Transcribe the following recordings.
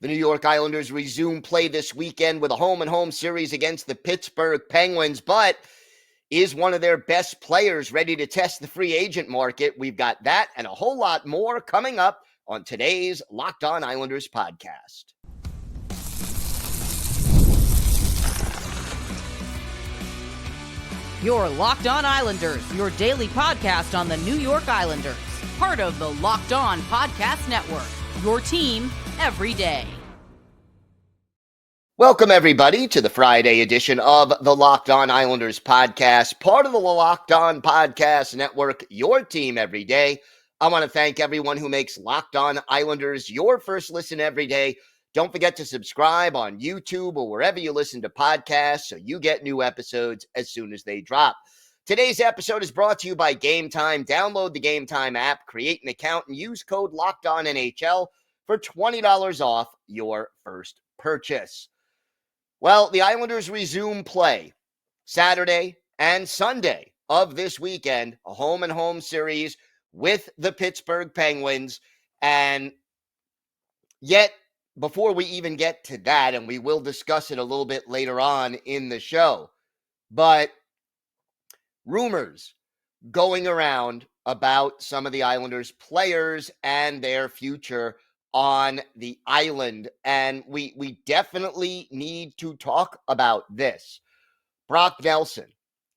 The New York Islanders resume play this weekend with a home-and-home series against the Pittsburgh Penguins, but is one of their best players ready to test the free agent market? We've got that and a whole lot more coming up on today's Locked On Islanders podcast. Your Locked On Islanders, your daily podcast on the New York Islanders. Part of the Locked On Podcast Network, your team every day. Welcome, everybody, to the Friday edition of the Locked On Islanders podcast, part of the Locked On Podcast Network, your team every day. I want to thank everyone who makes Locked On Islanders your first listen every day. Don't forget to subscribe on YouTube or wherever you listen to podcasts so you get new episodes as soon as they drop. Today's episode is brought to you by Game Time. Download the Game Time app, create an account, and use code LOCKEDONNHL for $20 off your first purchase. Well, the Islanders resume play Saturday and Sunday of this weekend, a home-and-home series with the Pittsburgh Penguins. And yet, before we even get to that, and we will discuss it a little bit later on in the show, but rumors going around about some of the Islanders players and their future on the island, and we definitely need to talk about this. Brock Nelson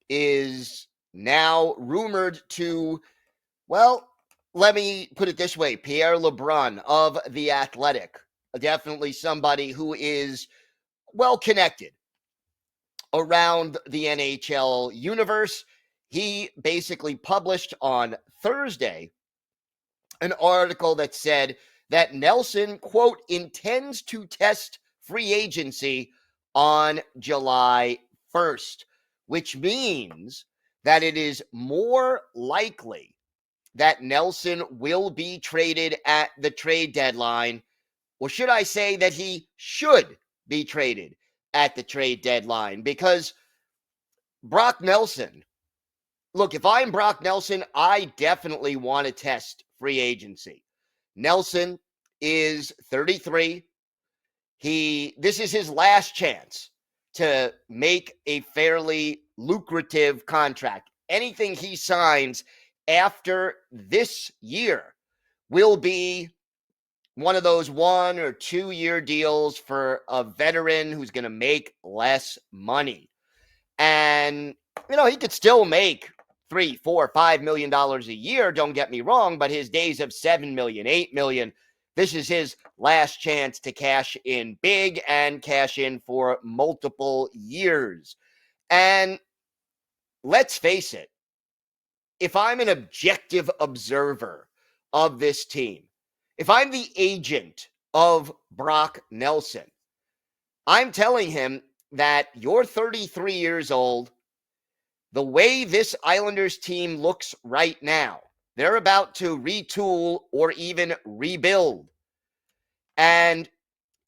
is now rumored to, well, let me put it this way, Pierre LeBrun of The Athletic, definitely somebody who is well connected around the NHL universe. He basically published on Thursday an article that said that Nelson, quote, intends to test free agency on July 1st, which means that it is more likely that Nelson will be traded at the trade deadline, or should I say that he should be traded at the trade deadline, because Brock Nelson, look, if I'm Brock Nelson, I definitely want to test free agency. Nelson is 33. This is his last chance to make a fairly lucrative contract. Anything he signs after this year will be one of those 1 or 2 year deals for a veteran who's going to make less money. And, he could still make $3, $4, $5 million a year, don't get me wrong, but his days of $7 million, $8 million, this is his last chance to cash in big and cash in for multiple years. And let's face it, if I'm an objective observer of this team, if I'm the agent of Brock Nelson, I'm telling him that you're 33 years old. The way this Islanders team looks right now, they're about to retool or even rebuild. And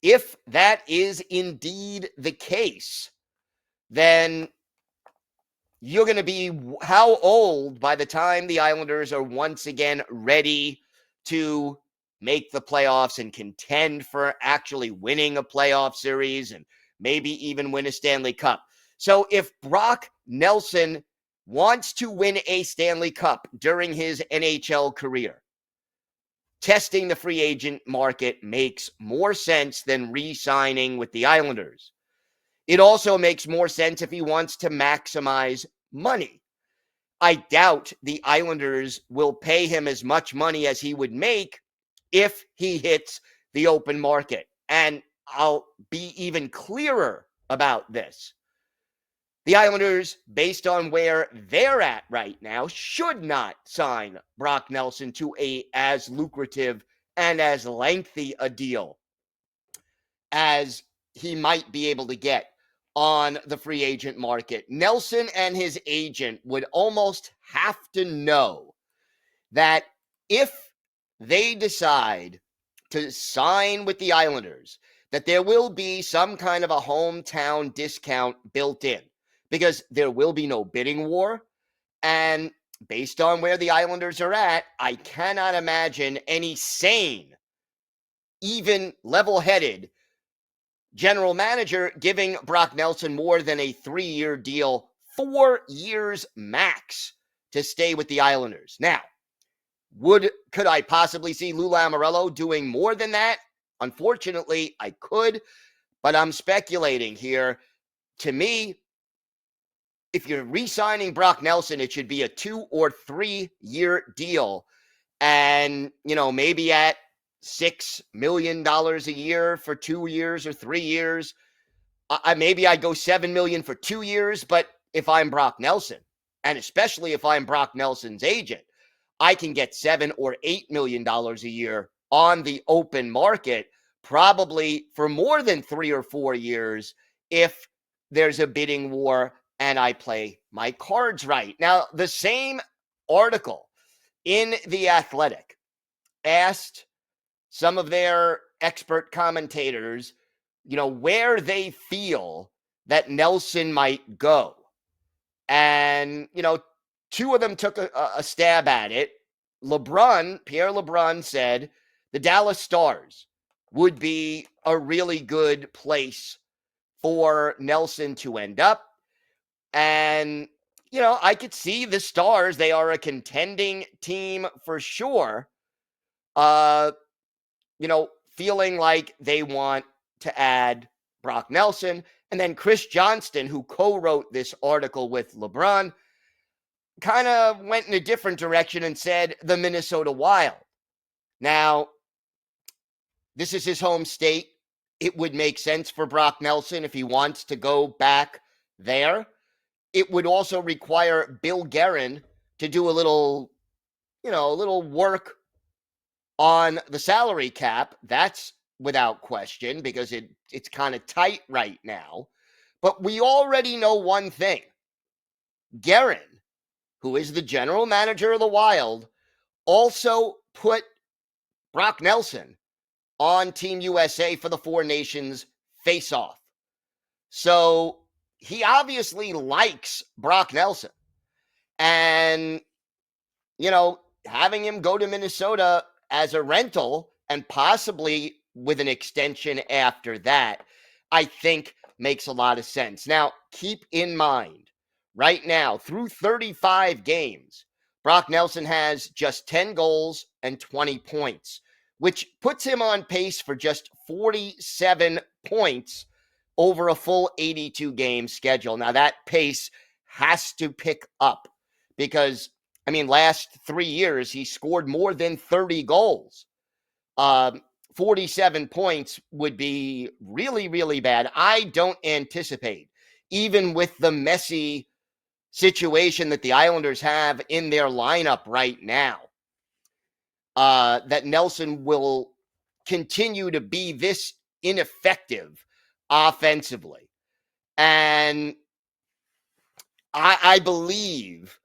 if that is indeed the case, then you're going to be how old by the time the Islanders are once again ready to make the playoffs and contend for actually winning a playoff series and maybe even win a Stanley Cup? So if Brock Nelson wants to win a Stanley Cup during his NHL career, testing the free agent market makes more sense than re-signing with the Islanders. It also makes more sense if he wants to maximize money. I doubt the Islanders will pay him as much money as he would make if he hits the open market. And I'll be even clearer about this. The Islanders, based on where they're at right now, should not sign Brock Nelson to as lucrative and as lengthy a deal as he might be able to get on the free agent market. Nelson and his agent would almost have to know that if they decide to sign with the Islanders, that there will be some kind of a hometown discount built in, because there will be no bidding war. And based on where the Islanders are at, I cannot imagine any sane, even level-headed general manager giving Brock Nelson more than a 3-year deal, 4 years max, to stay with the Islanders. Now, could I possibly see Lou Lamoriello doing more than that? Unfortunately, I could, but I'm speculating here. To me, if you're re-signing Brock Nelson, it should be a 2 or 3 year deal. And, maybe at $6 million a year for 2 years or 3 years. Maybe I'd go $7 million for 2 years, but if I'm Brock Nelson, and especially if I'm Brock Nelson's agent, I can get $7 or $8 million a year on the open market, probably for more than 3 or 4 years if there's a bidding war and I play my cards right. Now, the same article in The Athletic asked some of their expert commentators, where they feel that Nelson might go. And, 2 of them took a stab at it. Pierre LeBrun said the Dallas Stars would be a really good place for Nelson to end up. And, I could see the Stars. They are a contending team for sure. Feeling like they want to add Brock Nelson. And then Chris Johnston, who co-wrote this article with LeBrun, kind of went in a different direction and said the Minnesota Wild. Now, this is his home state. It would make sense for Brock Nelson if he wants to go back there. It would also require Bill Guerin to do a little work on the salary cap. That's without question, because it's kind of tight right now. But we already know one thing. Guerin, who is the general manager of the Wild, also put Brock Nelson on Team USA for the Four Nations face-off. So he obviously likes Brock Nelson. And, having him go to Minnesota as a rental and possibly with an extension after that, I think makes a lot of sense. Now, keep in mind, right now, through 35 games, Brock Nelson has just 10 goals and 20 points, which puts him on pace for just 47 points over a full 82-game schedule. Now, that pace has to pick up because, last 3 years, he scored more than 30 goals. 47 points would be really, really bad. I don't anticipate, even with the messy situation that the Islanders have in their lineup right now, that Nelson will continue to be this ineffective offensively. And I believe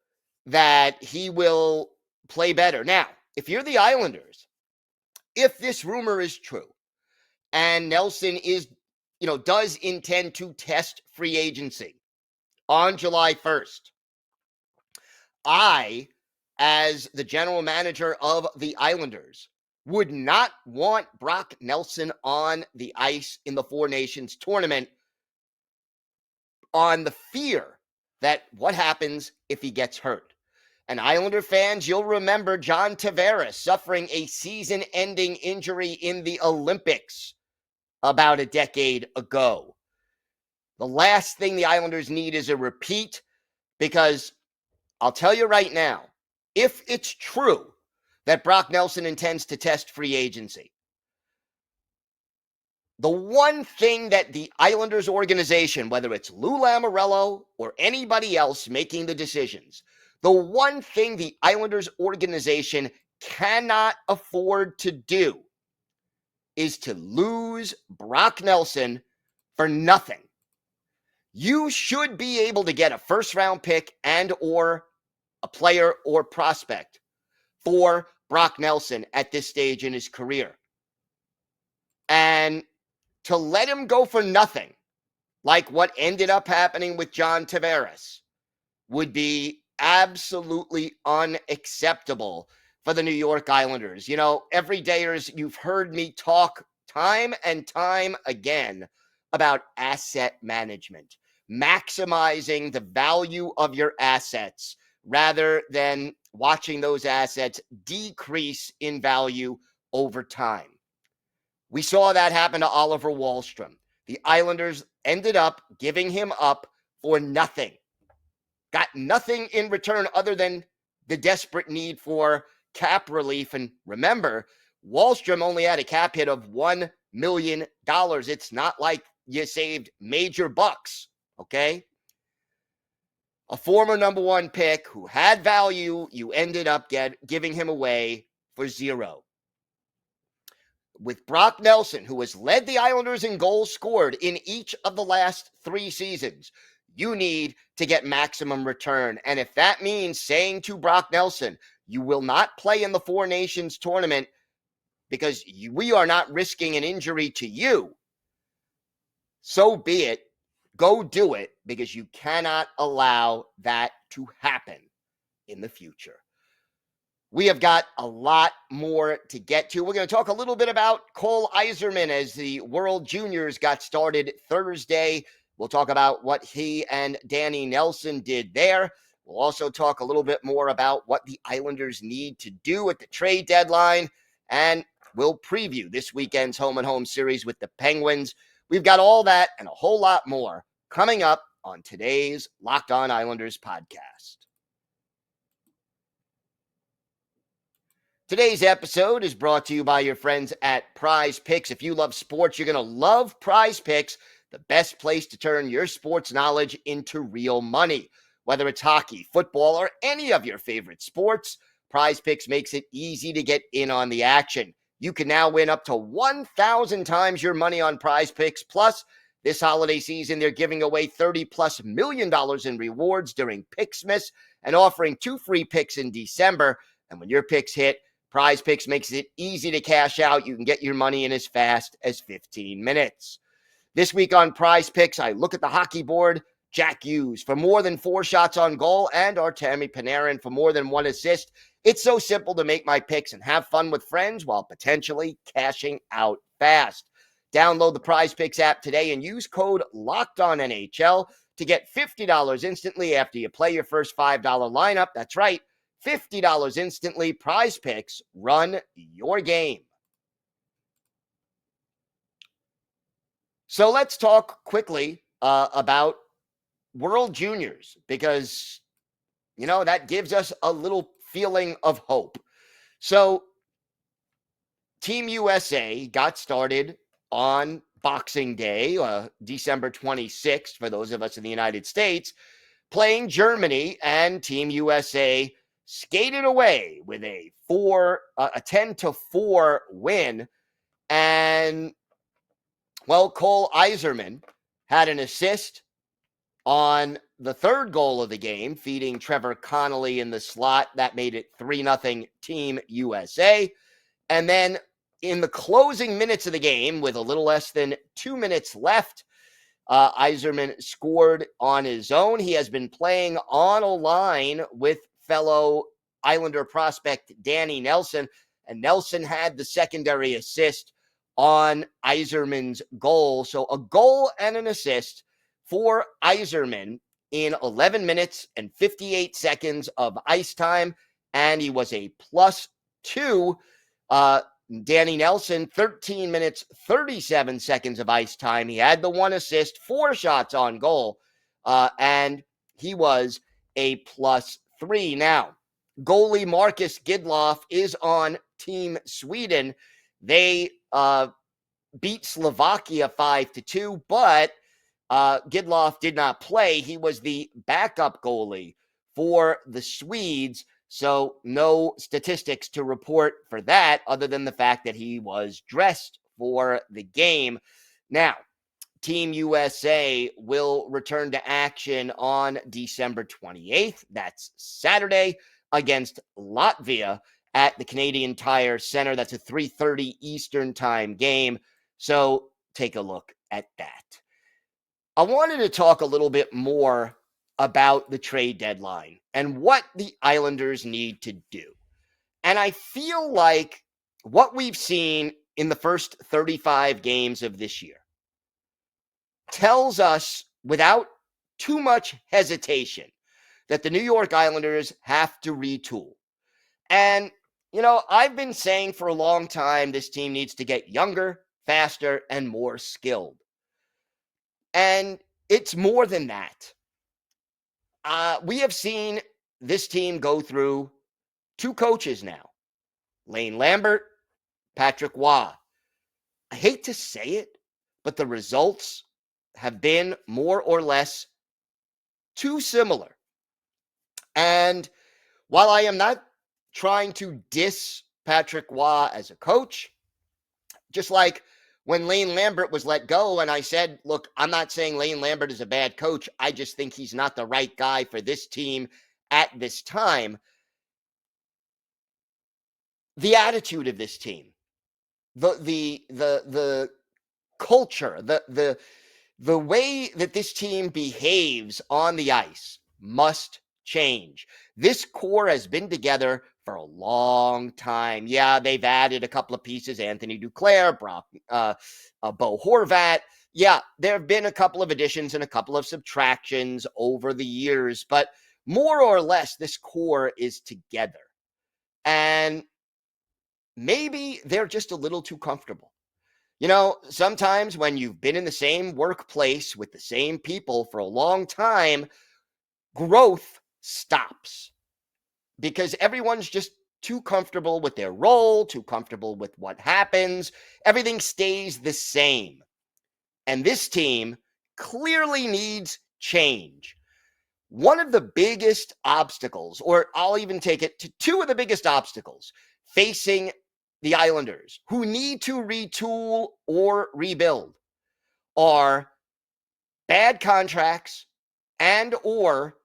that he will play better. Now, if you're the Islanders, if this rumor is true and Nelson does intend to test free agency on July 1st, I, as the general manager of the Islanders, would not want Brock Nelson on the ice in the Four Nations tournament on the fear that what happens if he gets hurt. And Islander fans, you'll remember John Tavares suffering a season-ending injury in the Olympics about a decade ago. The last thing the Islanders need is a repeat, because I'll tell you right now, if it's true that Brock Nelson intends to test free agency, the one thing that the Islanders organization, whether it's Lou Lamoriello or anybody else making the decisions, the one thing the Islanders organization cannot afford to do is to lose Brock Nelson for nothing. You should be able to get a first-round pick and or a player or prospect for Brock Nelson at this stage in his career. And to let him go for nothing, like what ended up happening with John Tavares, would be absolutely unacceptable for the New York Islanders. Everydayers, you've heard me talk time and time again about asset management, maximizing the value of your assets rather than watching those assets decrease in value over time. We saw that happen to Oliver Wahlstrom. The Islanders ended up giving him up for nothing. Got nothing in return other than the desperate need for cap relief. And remember, Wahlstrom only had a cap hit of $1 million. It's not like you saved major bucks, okay? A former number one pick who had value, you ended up giving him away for zero. With Brock Nelson, who has led the Islanders in goals scored in each of the last 3 seasons, you need to get maximum return. And if that means saying to Brock Nelson, you will not play in the Four Nations tournament because we are not risking an injury to you, so be it. Go do it, because you cannot allow that to happen in the future. We have got a lot more to get to. We're going to talk a little bit about Cole Eiserman as the World Juniors got started Thursday. We'll talk about what he and Danny Nelson did there. We'll also talk a little bit more about what the Islanders need to do at the trade deadline. And we'll preview this weekend's home-and-home series with the Penguins. We've got all that and a whole lot more coming up on today's Locked On Islanders podcast. Today's episode is brought to you by your friends at Prize Picks. If you love sports, you're going to love Prize Picks, the best place to turn your sports knowledge into real money. Whether it's hockey, football, or any of your favorite sports, Prize Picks makes it easy to get in on the action. You can now win up to 1,000 times your money on Prize Picks. Plus, this holiday season, they're giving away $30+ million in rewards during Picksmas and offering 2 free picks in December. And when your picks hit, Prize Picks makes it easy to cash out. You can get your money in as fast as 15 minutes. This week on Prize Picks, I look at the hockey board. Jack Hughes for more than 4 shots on goal, and Artemi Panarin for more than 1 assist. It's so simple to make my picks and have fun with friends while potentially cashing out fast. Download the Prize Picks app today and use code LOCKEDONNHL to get $50 instantly after you play your first $5 lineup. That's right, $50 instantly. Prize Picks, run your game. So let's talk quickly about World Juniors, because, that gives us a little feeling of hope. So Team USA got started on Boxing Day, December 26th, for those of us in the United States, playing Germany, and Team USA skated away with a 10-4 win. And, well, Cole Eiserman had an assist on the 3rd goal of the game, feeding Trevor Connolly in the slot. That made it 3-0 Team USA. And then in the closing minutes of the game, with a little less than 2 minutes left, Eiserman scored on his own. He has been playing on a line with fellow Islander prospect Danny Nelson, and Nelson had the secondary assist on Eiserman's goal. So a goal and an assist for Eiserman in 11 minutes and 58 seconds of ice time, and he was a +2. Danny Nelson, 13 minutes, 37 seconds of ice time. He had the 1 assist, 4 shots on goal, and he was a +3. Now, goalie Marcus Gidloff is on Team Sweden. They beat Slovakia 5-2, but Gidloff did not play. He was the backup goalie for the Swedes. So no statistics to report for that, other than the fact that he was dressed for the game. Now, Team USA will return to action on December 28th. That's Saturday, against Latvia at the Canadian Tire Center. That's a 3:30 Eastern time game. So take a look at that. I wanted to talk a little bit more about the trade deadline and what the Islanders need to do. And I feel like what we've seen in the first 35 games of this year tells us without too much hesitation that the New York Islanders have to retool. And, I've been saying for a long time this team needs to get younger, faster, and more skilled. And it's more than that. We have seen this team go through 2 coaches now, Lane Lambert, Patrick Waugh. I hate to say it, but the results have been more or less too similar. And while I am not trying to diss Patrick Waugh as a coach, just like when Lane Lambert was let go, and I said, look, I'm not saying Lane Lambert is a bad coach. I just think he's not the right guy for this team at this time. The attitude of this team, the culture, the way that this team behaves on the ice must change. This core has been together for a long time. Yeah, they've added a couple of pieces, Anthony Duclair, Bo Horvat. Yeah, there have been a couple of additions and a couple of subtractions over the years, but more or less, this core is together. And maybe they're just a little too comfortable. Sometimes when you've been in the same workplace with the same people for a long time, growth stops because everyone's just too comfortable with their role, too comfortable with what happens. Everything stays the same. And this team clearly needs change. One of the biggest obstacles, or I'll even take it to 2 of the biggest obstacles facing the Islanders, who need to retool or rebuild, are bad contracts and or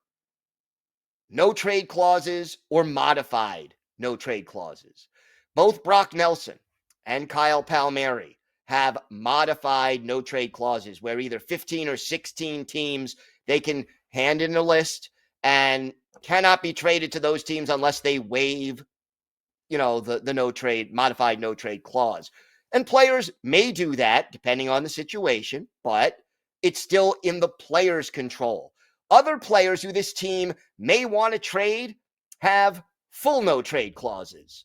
no trade clauses or modified no trade clauses. Both Brock Nelson and Kyle Palmieri have modified no trade clauses where either 15 or 16 teams, they can hand in a list and cannot be traded to those teams unless they waive the modified no trade clause. And players may do that depending on the situation, but it's still in the player's control. Other players who this team may want to trade have full no trade clauses.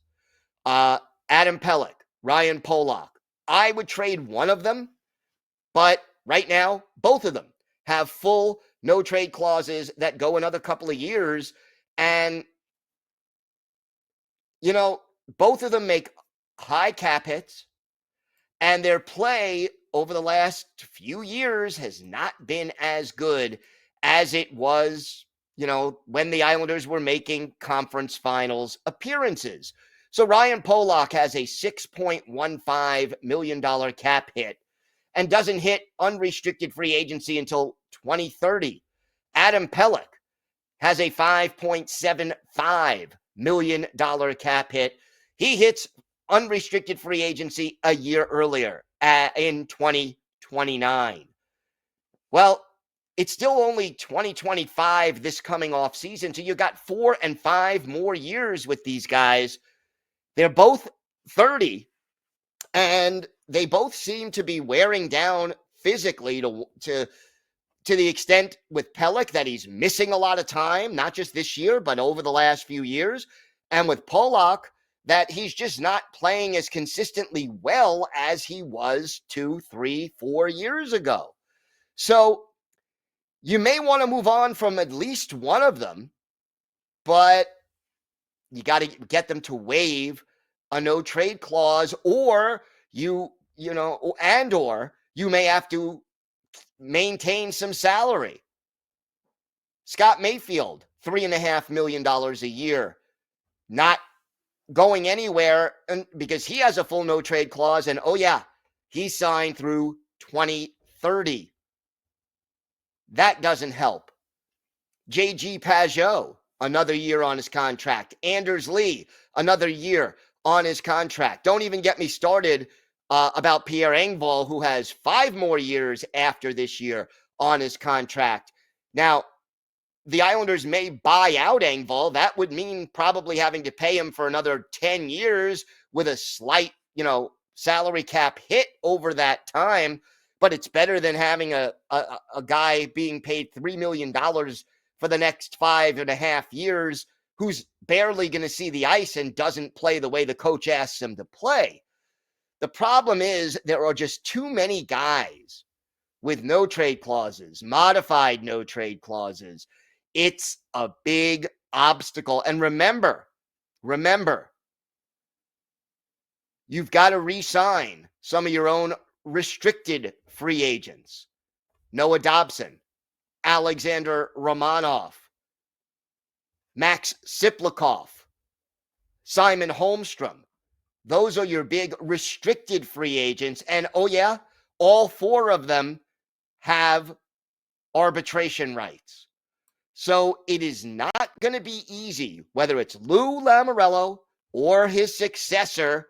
Adam Pelech, Ryan Polak. I would trade one of them, but right now, both of them have full no trade clauses that go another couple of years. And both of them make high cap hits, and their play over the last few years has not been as good as it was, when the Islanders were making conference finals appearances. So Ryan Polak has a $6.15 million cap hit and doesn't hit unrestricted free agency until 2030. Adam Pelech has a $5.75 million cap hit. He hits unrestricted free agency a year earlier in 2029. Well, it's still only 2025 this coming off season. So you got 4 and 5 more years with these guys. They're both 30 and they both seem to be wearing down physically to the extent with Pelech that he's missing a lot of time, not just this year, but over the last few years. And with Polak, that he's just not playing as consistently well as he was 2, 3, 4 years ago. So you may want to move on from at least one of them, but you got to get them to waive a no trade clause, or you may have to maintain some salary. Scott Mayfield, $3.5 million a year, not going anywhere because he has a full no trade clause. And he signed through 2030. That doesn't help. JG Pageau, another year on his contract. Anders Lee, another year on his contract. Don't even get me started about Pierre Engvall, who has 5 more years after this year on his contract. Now, the Islanders may buy out Engvall. That would mean probably having to pay him for another 10 years with a slight, salary cap hit over that time, but it's better than having a guy being paid $3 million for the next 5.5 years who's barely going to see the ice and doesn't play the way the coach asks him to play. The problem is there are just too many guys with no trade clauses, modified no trade clauses. It's a big obstacle. And remember, you've got to re-sign some of your own restricted free agents. Noah Dobson, Alexander Romanov, Max Siplikov, Simon Holmstrom. Those are your big restricted free agents. And oh yeah, all 4 of them have arbitration rights. So it is not going to be easy, whether it's Lou Lamoriello or his successor.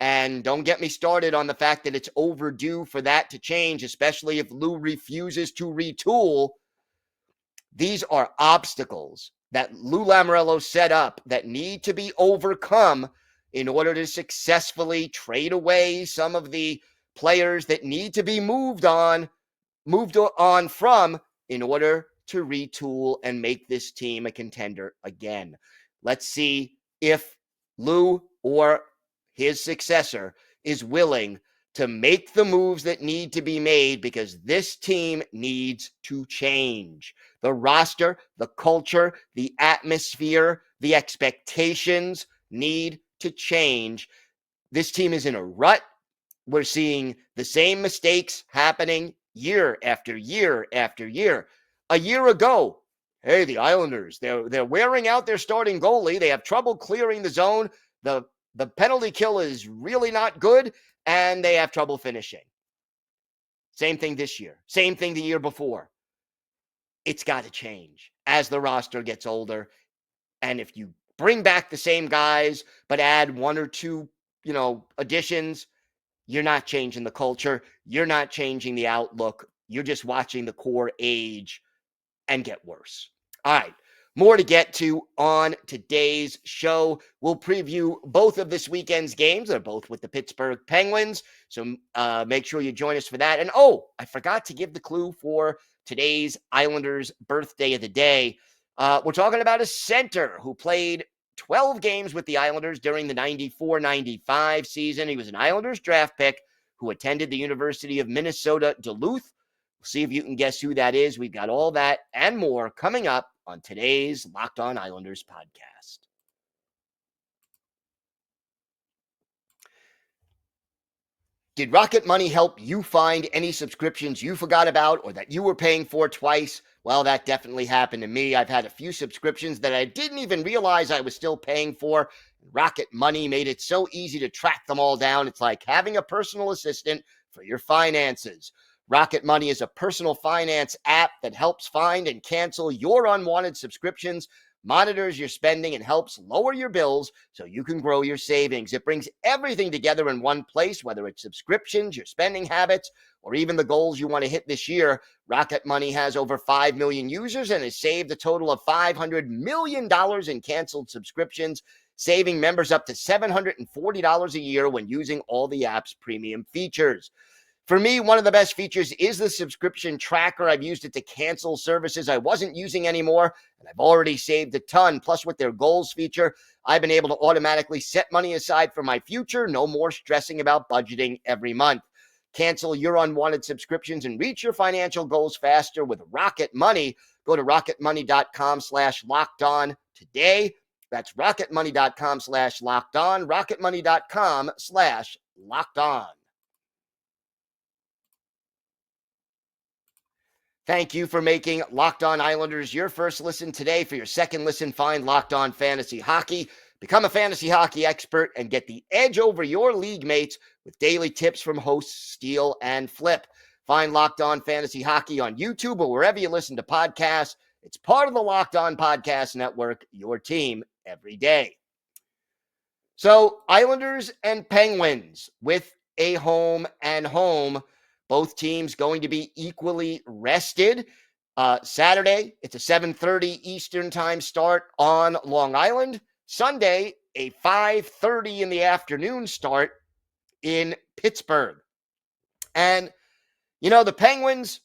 And don't get me started on the fact that it's overdue for that to change, especially if Lou refuses to retool. These are obstacles that Lou Lamoriello set up that need to be overcome in order to successfully trade away some of the players that need to be moved on from in order to retool and make this team a contender again. Let's see if Lou or his successor is willing to make the moves that need to be made, because this team needs to change. The roster, the culture, the atmosphere, the expectations need to change. This team is in a rut. We're seeing the same mistakes happening year after year after year. A year ago, hey, the Islanders, they're wearing out their starting goalie. They have trouble clearing the zone. The penalty kill is really not good, and they have trouble finishing. Same thing this year. Same thing the year before. It's got to change as the roster gets older. And if you bring back the same guys but add 1 or 2, additions, you're not changing the culture. You're not changing the outlook. You're just watching the core age and get worse. All right. More to get to on today's show. We'll preview both of this weekend's games. They're both with the Pittsburgh Penguins. So make sure you join us for that. And I forgot to give the clue for today's Islanders birthday of the day. We're talking about a center who played 12 games with the Islanders during the 94-95 season. He was an Islanders draft pick who attended the University of Minnesota Duluth. We'll see if you can guess who that is. We've got all that and more coming up on today's Locked On Islanders podcast. Did Rocket Money help you find any subscriptions you forgot about or that you were paying for twice? Well, that definitely happened to me. I've had a few subscriptions that I didn't even realize I was still paying for. Rocket Money made it so easy to track them all down. It's like having a personal assistant for your finances. Rocket Money is a personal finance app that helps find and cancel your unwanted subscriptions, monitors your spending, and helps lower your bills so you can grow your savings. It brings everything together in one place, whether it's subscriptions, your spending habits, or even the goals you want to hit this year. Rocket Money has over 5 million users and has saved a total of $500 million in canceled subscriptions, saving members up to $740 a year when using all the app's premium features. For me, one of the best features is the subscription tracker. I've used it to cancel services I wasn't using anymore, and I've already saved a ton. Plus, with their goals feature, I've been able to automatically set money aside for my future. No more stressing about budgeting every month. Cancel your unwanted subscriptions and reach your financial goals faster with Rocket Money. Go to rocketmoney.com/lockedon today. That's rocketmoney.com/lockedon, rocketmoney.com/lockedon. Thank you for making Locked On Islanders your first listen today. For your second listen, find Locked On Fantasy Hockey. Become a fantasy hockey expert and get the edge over your league mates with daily tips from hosts Steele and Flip. Find Locked On Fantasy Hockey on YouTube or wherever you listen to podcasts. It's part of the Locked On Podcast Network, your team every day. So, Islanders and Penguins with a home and home. Both teams going to be equally rested. Saturday, it's a 7:30 Eastern time start on Long Island. Sunday, a 5:30 in the afternoon start in Pittsburgh. And, the Penguins,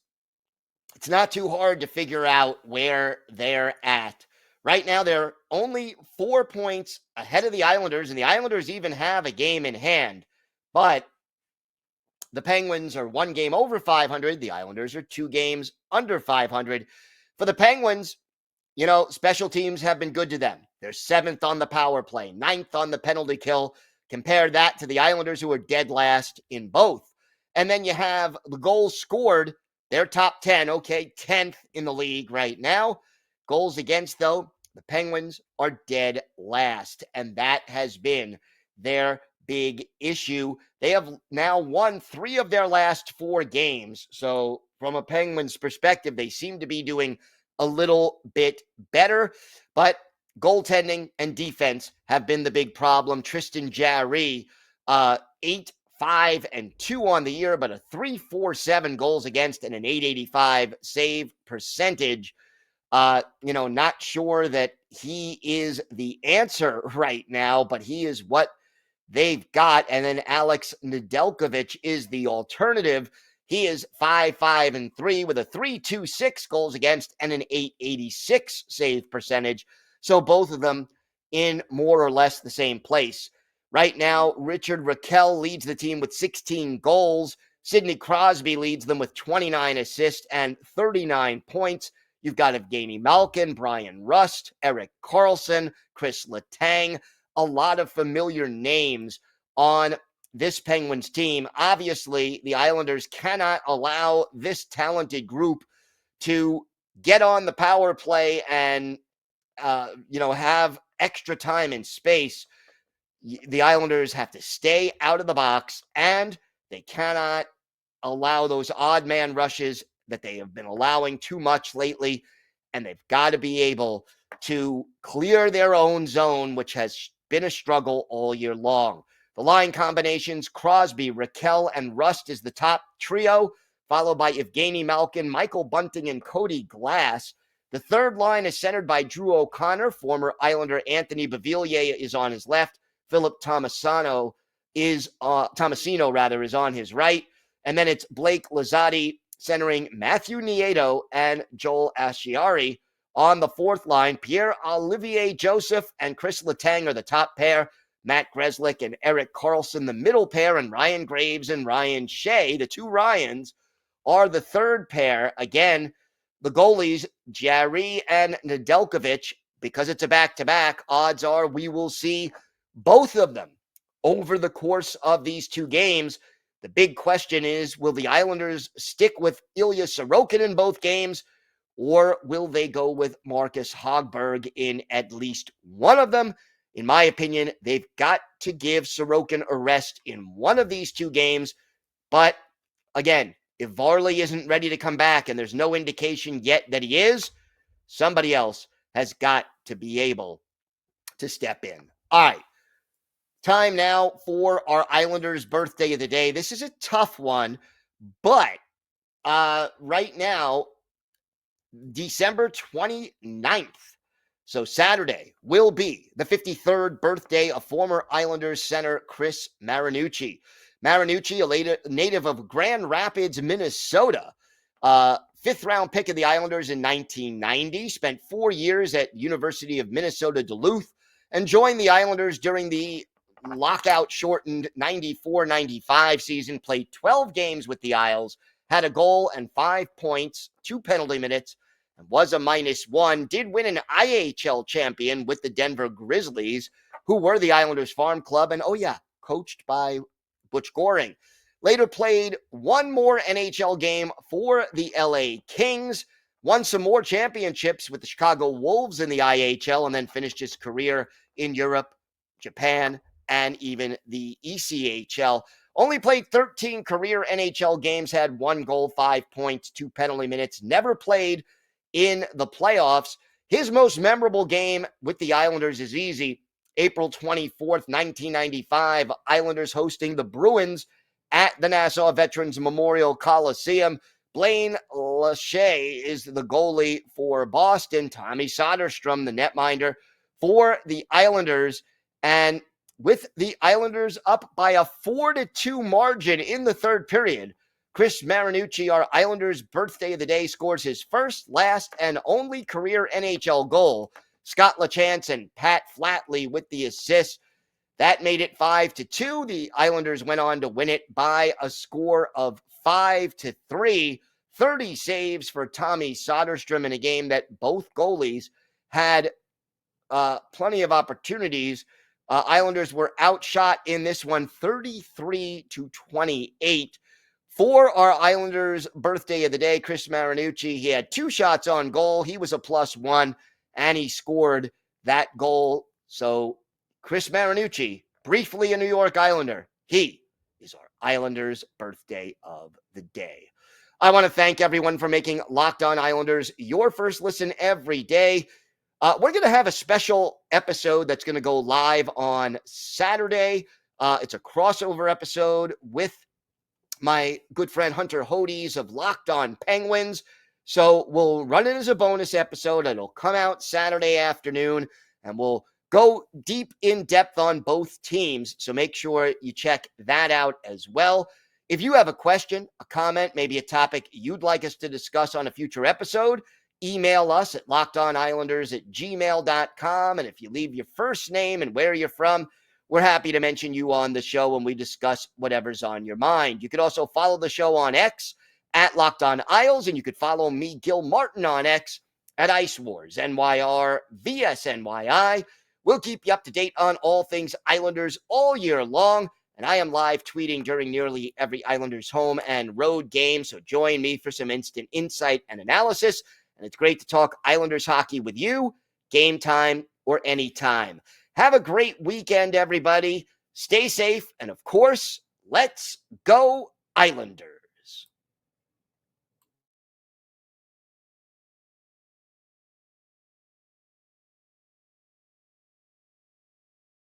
it's not too hard to figure out where they're at. Right now, they're only 4 points ahead of the Islanders, and the Islanders even have a game in hand. But the Penguins are 1 game over 500. The Islanders are 2 games under 500. For the Penguins, special teams have been good to them. They're 7th on the power play, 9th on the penalty kill. Compare that to the Islanders, who are dead last in both. And then you have the goals scored. They're top 10, 10th in the league right now. Goals against, though, the Penguins are dead last. And that has been their big issue. They have now won 3 of their last 4 games. So from a Penguins perspective, they seem to be doing a little bit better. But goaltending and defense have been the big problem. Tristan Jarry, 8-5-2 on the year, but a 3.47 goals against and an 8.85 save percentage. Not sure that he is the answer right now, but he is what they've got. And then Alex Nedeljkovic is the alternative. He is 5-5-3 with a 3.26 goals against and an 8.86 save percentage. So both of them in more or less the same place. Right now, Richard Rakell leads the team with 16 goals. Sidney Crosby leads them with 29 assists and 39 points. You've got Evgeny Malkin, Brian Rust, Erik Karlsson, Chris Letang, a lot of familiar names on this Penguins team. Obviously, the Islanders cannot allow this talented group to get on the power play and, have extra time and space. The Islanders have to stay out of the box, and they cannot allow those odd man rushes that they have been allowing too much lately. And they've got to be able to clear their own zone, which has been a struggle all year long. The line combinations, Crosby, Rakell, and Rust is the top trio, followed by Evgeny Malkin, Michael Bunting, and Cody Glass. The third line is centered by Drew O'Connor. Former Islander Anthony Beauvillier is on his left. Philip Tomasino is on his right. And then it's Blake Lizotte centering Matthew Nieto and Joel Asciari. On the fourth line, Pierre-Olivier Joseph and Chris Letang are the top pair. Matt Grzelcyk and Erik Karlsson, the middle pair, and Ryan Graves and Ryan Shea, the 2 Ryans, are the third pair. Again, the goalies, Jarry and Nedeljkovic, because it's a back-to-back, odds are we will see both of them over the course of these 2 games. The big question is, will the Islanders stick with Ilya Sorokin in both games, or will they go with Marcus Hogberg in at least one of them? In my opinion, they've got to give Sorokin a rest in one of these 2 games. But again, if Varley isn't ready to come back, and there's no indication yet that he is, somebody else has got to be able to step in. All right. Time now for our Islanders birthday of the day. This is a tough one, but right now, December 29th, so Saturday, will be the 53rd birthday of former Islanders center Chris Marinucci. Marinucci, a native of Grand Rapids, Minnesota, 5th-round pick of the Islanders in 1990, spent 4 years at University of Minnesota Duluth, and joined the Islanders during the lockout-shortened 94-95 season, played 12 games with the Isles, had a goal and 5 points, 2 penalty minutes, and was a -1, did win an IHL champion with the Denver Grizzlies, who were the Islanders farm club, and coached by Butch Goring. Later played 1 more NHL game for the LA Kings, won some more championships with the Chicago Wolves in the IHL, and then finished his career in Europe, Japan, and even the ECHL. Only played 13 career NHL games, had 1 goal, 5 points, 2 penalty minutes, never played in the playoffs. His most memorable game with the Islanders is easy. April 24th, 1995, Islanders hosting the Bruins at the Nassau Veterans Memorial Coliseum. Blaine Lachey is the goalie for Boston. Tommy Soderstrom, the netminder for the Islanders. And with the Islanders up by a 4-2 margin in the third period. Chris Marinucci, our Islanders' birthday of the day, scores his first, last, and only career NHL goal. Scott LaChance and Pat Flatley with the assist. That made it 5-2. The Islanders went on to win it by a score of 5-3. 30 saves for Tommy Soderstrom in a game that both goalies had plenty of opportunities. Islanders were outshot in this one 33-28. For our Islanders' birthday of the day, Chris Marinucci, he had 2 shots on goal. He was a +1, and he scored that goal. So Chris Marinucci, briefly a New York Islander, he is our Islanders' birthday of the day. I want to thank everyone for making Locked On Islanders your first listen every day. We're going to have a special episode that's going to go live on Saturday. It's a crossover episode with my good friend Hunter Hodes of Locked On Penguins. So we'll run it as a bonus episode. It'll come out Saturday afternoon, and we'll go deep in depth on both teams. So make sure you check that out as well. If you have a question, a comment, maybe a topic you'd like us to discuss on a future episode, email us at lockedonislanders@gmail.com. And if you leave your first name and where you're from, we're happy to mention you on the show when we discuss whatever's on your mind. You could also follow the show on X at Locked On Isles, and you could follow me, Gil Martin, on X at Ice Wars, NYR, VSNYI. We'll keep you up to date on all things Islanders all year long. And I am live tweeting during nearly every Islanders home and road game. So join me for some instant insight and analysis. And it's great to talk Islanders hockey with you, game time or anytime. Have a great weekend, everybody. Stay safe. And of course, let's go Islanders.